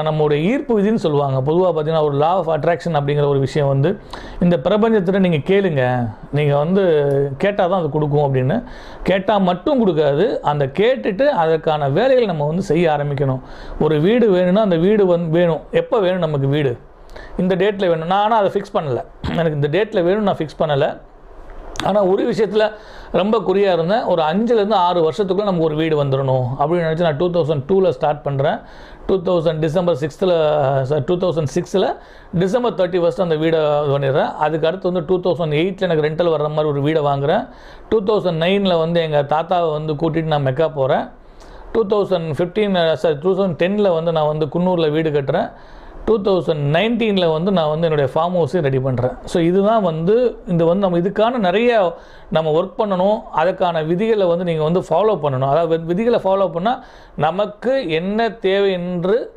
நம்மளுடைய ஈர்ப்பு விதின்னு சொல்லுவாங்க. பொதுவாக பார்த்தீங்கன்னா ஒரு லா ஆஃப் அட்ராக்ஷன் அப்படிங்கிற ஒரு விஷயம் வந்து இந்த பிரபஞ்சத்தில் நீங்கள் கேளுங்க, நீங்கள் வந்து கேட்டால் தான் அது கொடுக்கும் அப்படின்னு. கேட்டால் மட்டும் கொடுக்காது, அந்த கேட்டுட்டு அதற்கான வேலைகள் நம்ம வந்து செய்ய ஆரம்பிக்கணும். ஒரு வீடு வேணும்னா அந்த வீடு வந்து வேணும். எப்போ வேணும் நமக்கு வீடு? இந்த டேட்டில் வேணும். நான் ஆனால் அதை ஃபிக்ஸ் பண்ணலை. எனக்கு இந்த டேட்டில் வேணும் நான் ஃபிக்ஸ் பண்ணலை. ஆனால் ஒரு விஷயத்தில் ரொம்ப குறியாக இருந்தேன். ஒரு 5லேருந்து 6 வருஷத்துக்குள்ளே நமக்கு ஒரு வீடு வந்துடணும் அப்படின்னு நினச்சி நான் 2002 ஸ்டார்ட் பண்ணுறேன். டிசம்பர் 2006 டிசம்பர் 31 அந்த வீடை பண்ணிடுறேன். அதுக்கு அடுத்து வந்து 2008 எனக்கு ரெண்டல் வர்ற மாதிரி ஒரு வீடை வாங்குகிறேன். 2009 வந்து எங்கள் தாத்தாவை வந்து கூட்டிகிட்டு நான் மெக்கா போகிறேன். 2010 வந்து நான் வந்து குன்னூரில் வீடு கட்டுறேன். 2019 வந்து நான் வந்து என்னுடைய ஃபார்ம் ஹவுஸையும் ரெடி பண்ணுறேன். ஸோ இதுதான் வந்து நம்ம இதுக்கான நிறைய நம்ம ஒர்க் பண்ணணும். அதுக்கான விதிகளை வந்து நீங்கள் வந்து ஃபாலோ பண்ணணும். அதாவது விதிகளை ஃபாலோ பண்ணால் நமக்கு என்ன தேவை என்று